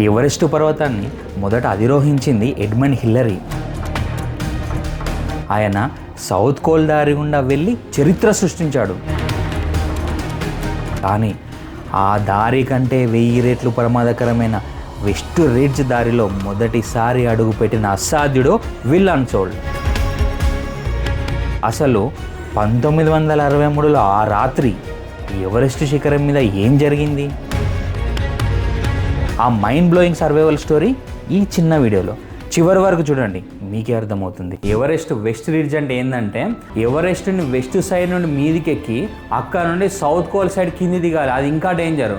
Everest పర్వతాన్ని మొదట అధిరోహించింది Edmund Hillary. ఆయన సౌత్ కోల్ దారి గుండా వెళ్ళి చరిత్ర సృష్టించాడు. కానీ ఆ దారి కంటే 1000 రెట్లు ప్రమాదకరమైన వెస్ట్ రిడ్జ్ దారిలో మొదటిసారి అడుగుపెట్టిన అసాధ్యుడు విల్ అన్సోల్డ్. అసలు 1963లో ఆ రాత్రి ఎవరెస్ట్ శిఖరం మీద ఏం జరిగింది? ఆ మైండ్ బ్లోయింగ్ సర్వైవల్ స్టోరీ ఈ చిన్న వీడియోలో చివరి వరకు చూడండి, మీకే అర్థమవుతుంది. ఎవరెస్ట్ వెస్ట్ రిడ్జ్ అంటే ఏంటంటే, ఎవరెస్ట్ని వెస్ట్ సైడ్ నుండి మీదికి ఎక్కి అక్కడ నుండి సౌత్ కోల్ సైడ్ కింది దిగాలి. అది ఇంకా డేంజర్.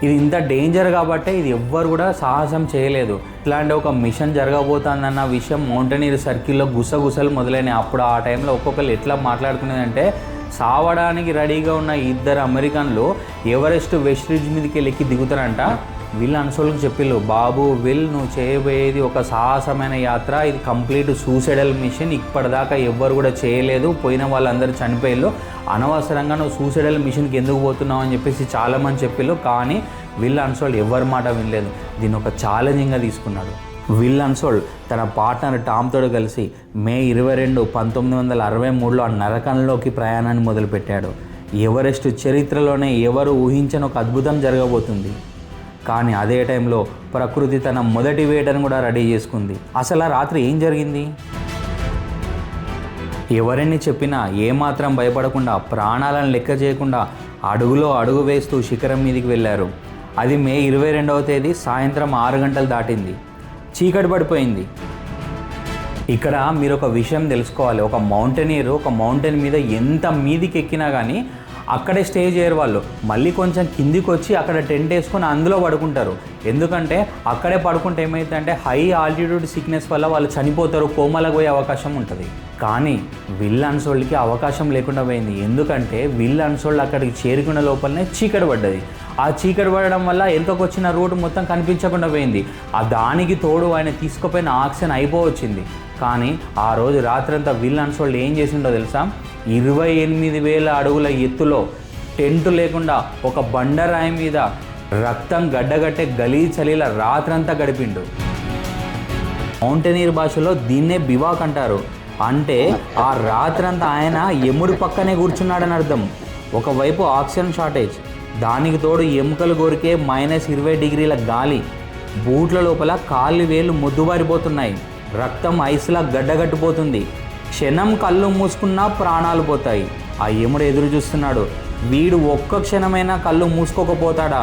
ఇది ఇంత డేంజర్ కాబట్టే ఇది ఎవ్వరు కూడా సాహసం చేయలేదు. ఇట్లాంటి ఒక మిషన్ జరగబోతుందన్న విషయం మౌంటైనీర్ సర్కిల్లో గుసగుసలు మొదలైనవి. అప్పుడు ఆ టైంలో ఒక్కొక్కరు ఎట్లా మాట్లాడుకునేదంటే, సావడానికి రెడీగా ఉన్న 2 అమెరికన్లు ఎవరెస్ట్ వెస్ట్ రిడ్జ్ మీదకి ఎక్కి దిగుతారంట. విల్ అన్సోల్డ్కి చెప్పిళ్ళు, బాబు విల్, నువ్వు చేయబోయేది ఒక సాహసమైన యాత్ర, ఇది కంప్లీట్ సూసైడల్ మిషన్, ఇప్పటిదాకా ఎవ్వరు కూడా చేయలేదు, పోయిన వాళ్ళందరూ చనిపోయిళ్ళు, అనవసరంగా నువ్వు సూసైడల్ మిషన్కి ఎందుకు పోతున్నావు అని చెప్పేసి చాలామంది చెప్పిళ్ళు. కానీ విల్ అన్సోల్డ్ ఎవరి మాట వినలేదు, దీన్ని ఒక ఛాలెంజింగ్గా తీసుకున్నాడు. విల్ అన్సోల్డ్ తన పార్ట్నర్ టామ్తో కలిసి మే 22, 1963లో ఆ నరకంలోకి ప్రయాణాన్ని మొదలుపెట్టాడు. ఎవరెస్ట్ చరిత్రలోనే ఎవరు ఊహించని ఒక అద్భుతం జరగబోతుంది. కానీ అదే టైంలో ప్రకృతి తన మొదటి వేటను కూడా రెడీ చేసుకుంది. అసలు ఆ రాత్రి ఏం జరిగింది? ఎవరిని చెప్పినా ఏమాత్రం భయపడకుండా, ప్రాణాలను లెక్క చేయకుండా అడుగులో అడుగు వేస్తూ శిఖరం మీదకి వెళ్ళారు. అది మే 22వ తేదీ సాయంత్రం 6 గంటలు దాటింది. చీకటి పడిపోయింది. ఇక్కడ మీరు ఒక విషయం తెలుసుకోవాలి. ఒక మౌంటైనీర్ ఒక మౌంటైన్ మీద ఎంత మీదికి ఎక్కినా కానీ అక్కడే స్టే చేయరు. వాళ్ళు మళ్ళీ కొంచెం కిందికి వచ్చి అక్కడ టెంట్ వేసుకొని అందులో పడుకుంటారు. ఎందుకంటే అక్కడే పడుకుంటే ఏమవుతుందంటే హై ఆల్టిట్యూడ్ సిక్నెస్ వల్ల వాళ్ళు చనిపోతారు, కోమాలకు పోయే అవకాశం ఉంటుంది. కానీ విల్ అన్సోల్డ్కి అవకాశం లేకుండా పోయింది. ఎందుకంటే విల్ అన్సోల్డ్ అక్కడికి చేరుకున్న లోపలనే చీకటి పడ్డది. ఆ చీకటి పడడం వల్ల ఎంతకు వచ్చిన రూట్ మొత్తం కనిపించకుండా పోయింది. ఆ దానికి తోడు ఆయన తీసుకుపోయిన ఆక్సిజన్ అయిపోవచ్చింది. కానీ ఆ రోజు రాత్రంతా విల్ అన్సోల్డ్ ఏం చేసిండో తెలుసా? 28,000 అడుగుల ఎత్తులో టెంట్ లేకుండా ఒక బండరాయి మీద రక్తం గడ్డగట్టే గలీజ్ చలిలా రాత్రంతా గడిపిండు. మౌంటైనీర్ భాషలో దీన్నే బివాక్ అంటారు. అంటే ఆ రాత్రంతా ఆయన ఎముడు పక్కనే కూర్చున్నాడని అర్థం. ఒకవైపు ఆక్సిజన్ షార్టేజ్, దానికి తోడు ఎముకలు కొరికే -20 డిగ్రీల గాలి, బూట్ల లోపల కాళ్ళు వేళ్ళు మొద్దుబారిపోతున్నాయి, రక్తం ఐస్లా గడ్డగట్టిపోతుంది, క్షణం కళ్ళు మూసుకున్నా ప్రాణాలు పోతాయి. ఆ యముడు ఎదురు చూస్తున్నాడు, వీడు ఒక్క క్షణమైనా కళ్ళు మూసుకోకపోతాడా?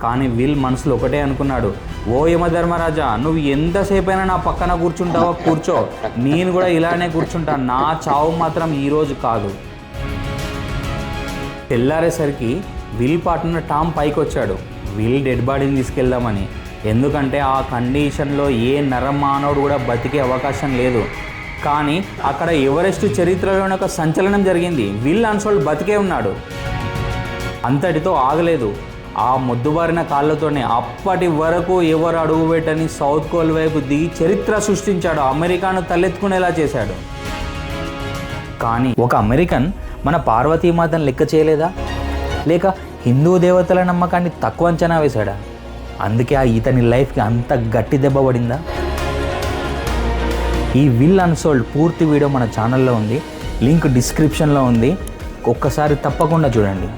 కానీ విల్ మనసులో ఒకటే అనుకున్నాడు, ఓ యమధర్మరాజా, నువ్వు ఎంతసేపైనా నా పక్కన కూర్చుంటావో కూర్చో, నేను కూడా ఇలానే కూర్చుంటా, నా చావు మాత్రం ఈరోజు కాదు. తెల్లారేసరికి విల్ పార్ట్నర్ టామ్ పైకి వచ్చాడు, విల్ డెడ్ బాడీని తీసుకెళ్దామని. ఎందుకంటే ఆ కండిషన్లో ఏ నరమానవుడు కూడా బతికే అవకాశం లేదు. కానీ అక్కడ ఎవరెస్ట్ చరిత్రలోని ఒక సంచలనం జరిగింది. విల్ అన్సోల్డ్ బతికే ఉన్నాడు. అంతటితో ఆగలేదు. ఆ మొద్దుబారిన కాళ్ళతోనే అప్పటి వరకు ఎవరు అడుగుపెట్టని సౌత్ కోల్ వైపు దిగి చరిత్ర సృష్టించాడు. అమెరికాను తలెత్తుకునేలా చేశాడు. కానీ ఒక అమెరికన్ మన పార్వతీమాతను లెక్క చేయలేదా? లేక హిందూ దేవతల నమ్మకాన్ని తక్కువ అంచనా వేశాడా? అందుకే ఇతని లైఫ్కి అంత గట్టి దెబ్బ పడిందా? ఈ విల్ అన్సోల్డ్ పూర్తి వీడియో మన ఛానల్లో ఉంది, లింక్ డిస్క్రిప్షన్లో ఉంది. ఒక్కసారి తప్పకుండా చూడండి.